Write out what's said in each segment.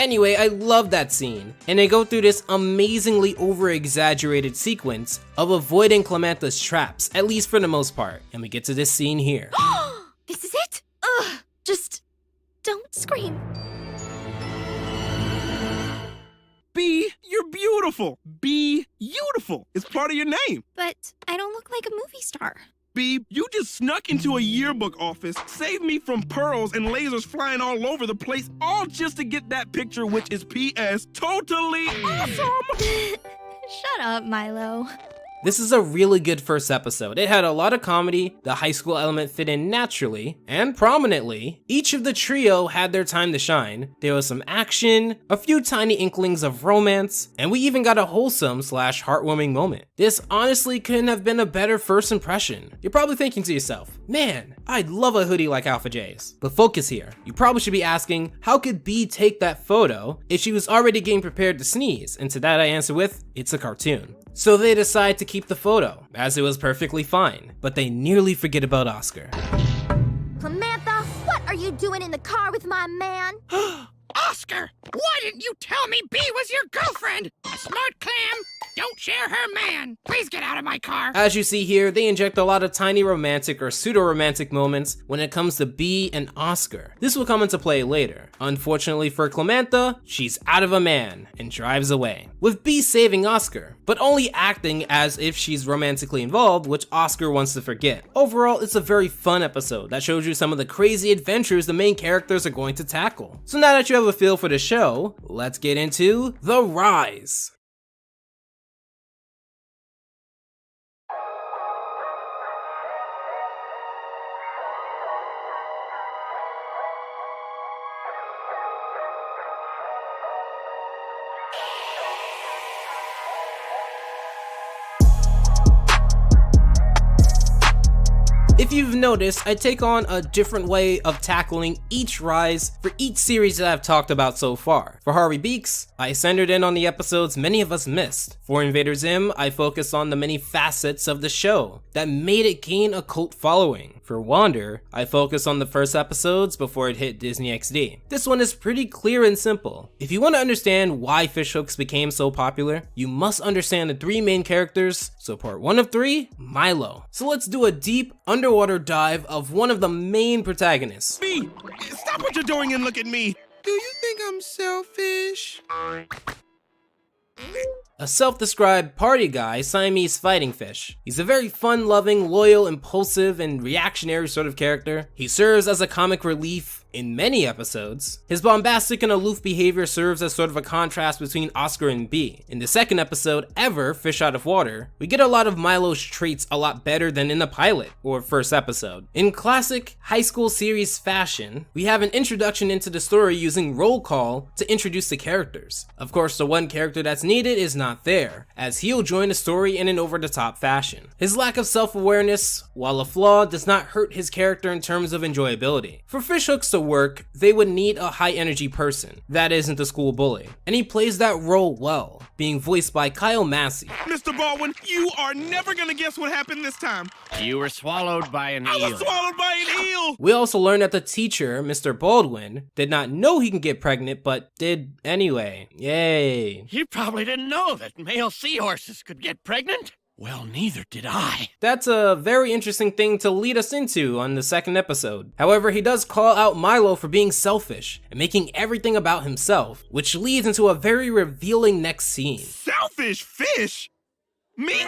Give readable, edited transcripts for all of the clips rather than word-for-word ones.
Anyway, I love that scene, and they go through this amazingly over-exaggerated sequence of avoiding Clemantha's traps, at least for the most part, and we get to this scene here. This is it? Ugh, just don't scream. B, you're beautiful. Be beautiful. It's part of your name. But I don't look like a movie star. B, you just snuck into a yearbook office, saved me from pearls and lasers flying all over the place, all just to get that picture, which is P.S. totally awesome. Shut up, Milo. This is a really good first episode. It had a lot of comedy, the high school element fit in naturally and prominently. Each of the trio had their time to shine. There was some action, a few tiny inklings of romance, and we even got a wholesome / heartwarming moment. This honestly couldn't have been a better first impression. You're probably thinking to yourself, man, I'd love a hoodie like Alpha J's. But focus here. You probably should be asking, how could B take that photo if she was already getting prepared to sneeze? And to that I answer with, it's a cartoon. So they decide to keep the photo, as it was perfectly fine, but they nearly forget about Oscar. Clemantha, what are you doing in the car with my man? Oscar, why didn't you tell me B was your girlfriend? A smart clam, don't share her man. Please get out of my car. As you see here, they inject a lot of tiny romantic or pseudo-romantic moments when it comes to B and Oscar. This will come into play later. Unfortunately for Clemantha, she's out of a man and drives away, with B saving Oscar, but only acting as if she's romantically involved, which Oscar wants to forget. Overall, it's a very fun episode that shows you some of the crazy adventures the main characters are going to tackle. So now that you have a feel for the show, let's get into The Rise. If you've noticed, I take on a different way of tackling each rise for each series that I've talked about so far. For Harvey Beaks, I centered in on the episodes many of us missed. For Invader Zim, I focused on the many facets of the show that made it gain a cult following. For Wander, I focused on the first episodes before it hit Disney XD. This one is pretty clear and simple. If you want to understand why fishhooks became so popular, you must understand the three main characters, so part 1 of 3, Milo. So let's do a deep underwater dive of one of the main protagonists. B, stop what you're doing and look at me. Do you think I'm selfish? A self-described party guy, Siamese fighting fish. He's a very fun-loving, loyal, impulsive, and reactionary sort of character. He serves as a comic relief in many episodes. His bombastic and aloof behavior serves as sort of a contrast between Oscar and B. In the second episode ever, Fish Out of Water, we get a lot of Milo's traits a lot better than in the pilot, or first episode. In classic high school series fashion, we have an introduction into the story using roll call to introduce the characters. Of course, the one character that's needed is not there, as he'll join the story in an over-the-top fashion. His lack of self-awareness, while a flaw, does not hurt his character in terms of enjoyability. For fishhooks to work, they would need a high-energy person that isn't the school bully, and he plays that role well, being voiced by Kyle Massey. Mr. Baldwin, you are never gonna guess what happened this time. You were swallowed by an I eel. was swallowed by an eel. We also learned that the teacher, Mr. Baldwin, did not know he can get pregnant, but did anyway. Yay. You probably didn't know that male seahorses could get pregnant. Well, neither did I. That's a very interesting thing to lead us into on the second episode. However, he does call out Milo for being selfish and making everything about himself, which leads into a very revealing next scene. Selfish fish? Me?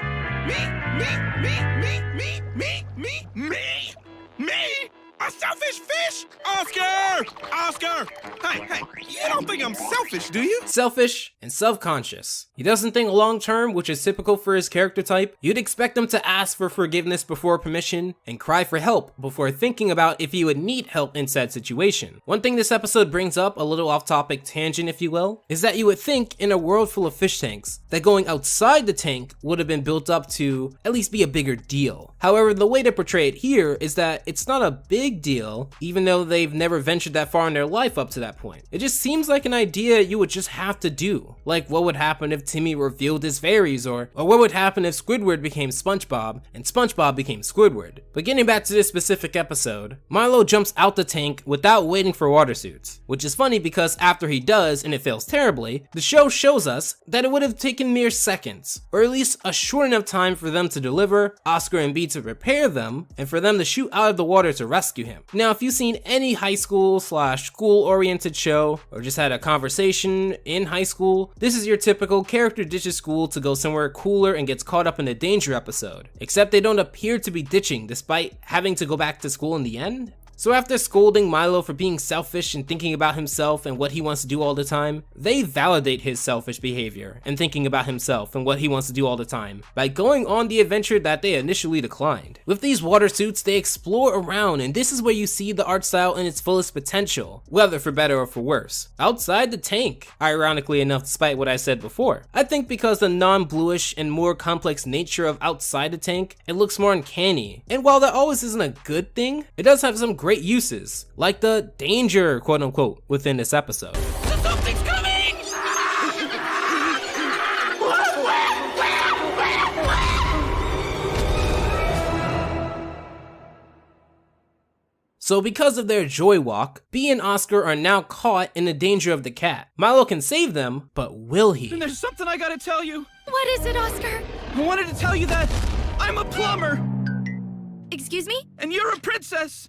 A selfish fish? Oscar! Hey, you don't think I'm selfish, do you? Selfish and self-conscious. He doesn't think long-term, which is typical for his character type. You'd expect him to ask for forgiveness before permission and cry for help before thinking about if he would need help in said situation. One thing this episode brings up, a little off-topic tangent if you will, is that you would think in a world full of fish tanks that going outside the tank would have been built up to at least be a bigger deal. However, the way to portray it here is that it's not a big big deal, even though they've never ventured that far in their life up to that point. It just seems like an idea you would just have to do. Like what would happen if Timmy revealed his fairies, or what would happen if Squidward became SpongeBob and SpongeBob became Squidward. But getting back to this specific episode, Milo jumps out the tank without waiting for water suits, which is funny because after he does and it fails terribly, the show shows us that it would have taken mere seconds, or at least a short enough time for them to deliver, Oscar and Bee to repair them, and for them to shoot out of the water to rescue him. Now, if you've seen any high school / school oriented show, or just had a conversation in high school, this is your typical character ditches school to go somewhere cooler and gets caught up in a danger episode, except they don't appear to be ditching despite having to go back to school in the end. So after scolding Milo for being selfish and thinking about himself and what he wants to do all the time, they validate his selfish behavior and thinking about himself and what he wants to do all the time by going on the adventure that they initially declined. With these water suits, they explore around, and this is where you see the art style in its fullest potential, whether for better or for worse. Outside the tank, ironically enough, despite what I said before. I think because the non-bluish and more complex nature of outside the tank, it looks more uncanny. And while that always isn't a good thing, it does have some great uses, like the danger, quote unquote, within this episode. Something's coming! So because of their joy walk, Bee and Oscar are now caught in the danger of the cat. Milo can save them, but will he? And there's something I gotta tell you. What is it, Oscar? I wanted to tell you that I'm a plumber, Excuse me? and you're a princess.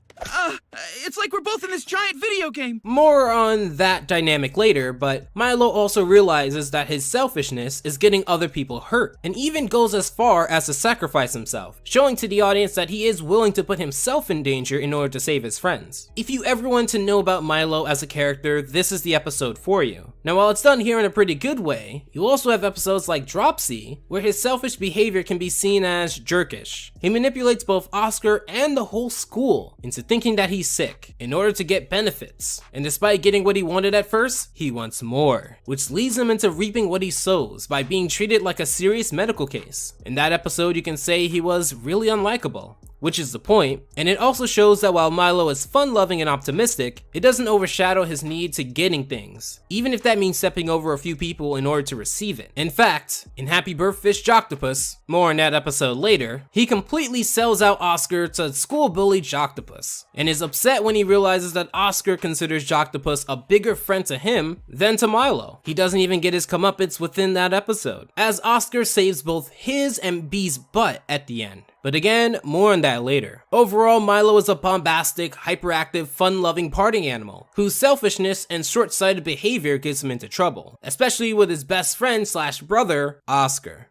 It's like we're both in this giant video game. More on that dynamic later, but Milo also realizes that his selfishness is getting other people hurt, and even goes as far as to sacrifice himself, showing to the audience that he is willing to put himself in danger in order to save his friends. If you ever want to know about Milo as a character, this is the episode for you. Now, while it's done here in a pretty good way, you also have episodes like Dropsy, where his selfish behavior can be seen as jerkish. He manipulates both Oscar and the whole school into thinking that he's sick in order to get benefits, and despite getting what he wanted at first, he wants more, which leads him into reaping what he sows by being treated like a serious medical case. In that episode, you can say he was really unlikable, which is the point, and it also shows that while Milo is fun-loving and optimistic, it doesn't overshadow his need to getting things, even if that means stepping over a few people in order to receive it. In fact, in Happy Birth Fish Joctopus, more on that episode later, he completely sells out Oscar to school bully Joctopus, and is upset when he realizes that Oscar considers Joctopus a bigger friend to him than to Milo. He doesn't even get his comeuppance within that episode, as Oscar saves both his and Bee's butt at the end. But again, more on that later. Overall, Milo is a bombastic, hyperactive, fun-loving party animal, whose selfishness and short-sighted behavior gets him into trouble, especially with his best friend / brother, Oscar.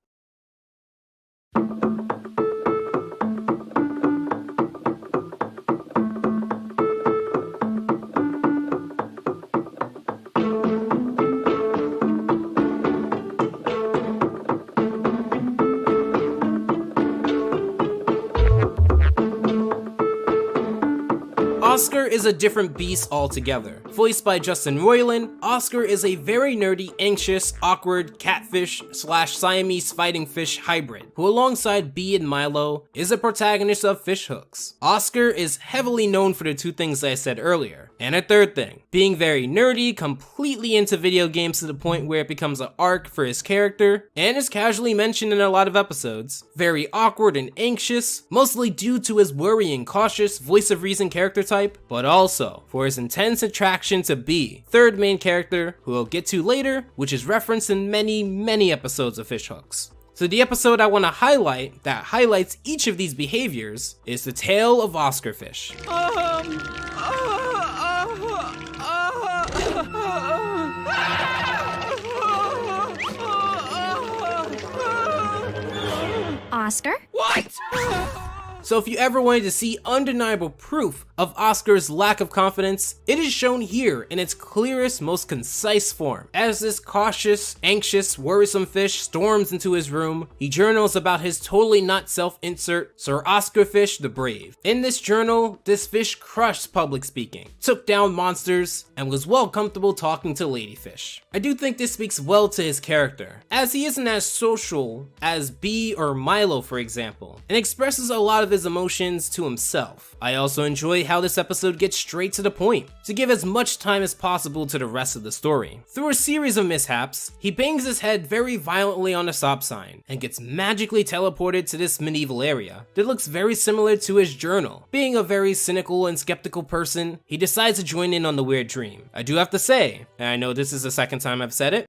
Oscar is a different beast altogether. Voiced by Justin Roiland, Oscar is a very nerdy, anxious, awkward catfish / Siamese fighting fish hybrid, who alongside Bee and Milo is a protagonist of Fish Hooks. Oscar is heavily known for the two things I said earlier, and a third thing, being very nerdy, completely into video games to the point where it becomes an arc for his character, and is casually mentioned in a lot of episodes. Very awkward and anxious, mostly due to his worrying, cautious, voice of reason character type, but also for his intense attraction to Bee, third main character, who we'll get to later, which is referenced in many episodes of Fish Hooks. So the episode I want to highlight that highlights each of these behaviors is The Tale of Oscar Fish. Oscar? What? So if you ever wanted to see undeniable proof of Oscar's lack of confidence, it is shown here in its clearest, most concise form. As this cautious, anxious, worrisome fish storms into his room, he journals about his totally not self-insert Sir Oscar Fish the Brave. In this journal, this fish crushed public speaking, took down monsters, and was well comfortable talking to ladyfish. I do think this speaks well to his character, as he isn't as social as Bee or Milo, for example, and expresses a lot of his emotions to himself. I also enjoy how this episode gets straight to the point, to give as much time as possible to the rest of the story. Through a series of mishaps, he bangs his head very violently on a stop sign, and gets magically teleported to this medieval area that looks very similar to his journal. Being a very cynical and skeptical person, he decides to join in on the weird dream. I do have to say, and I know this is the second time I've said it,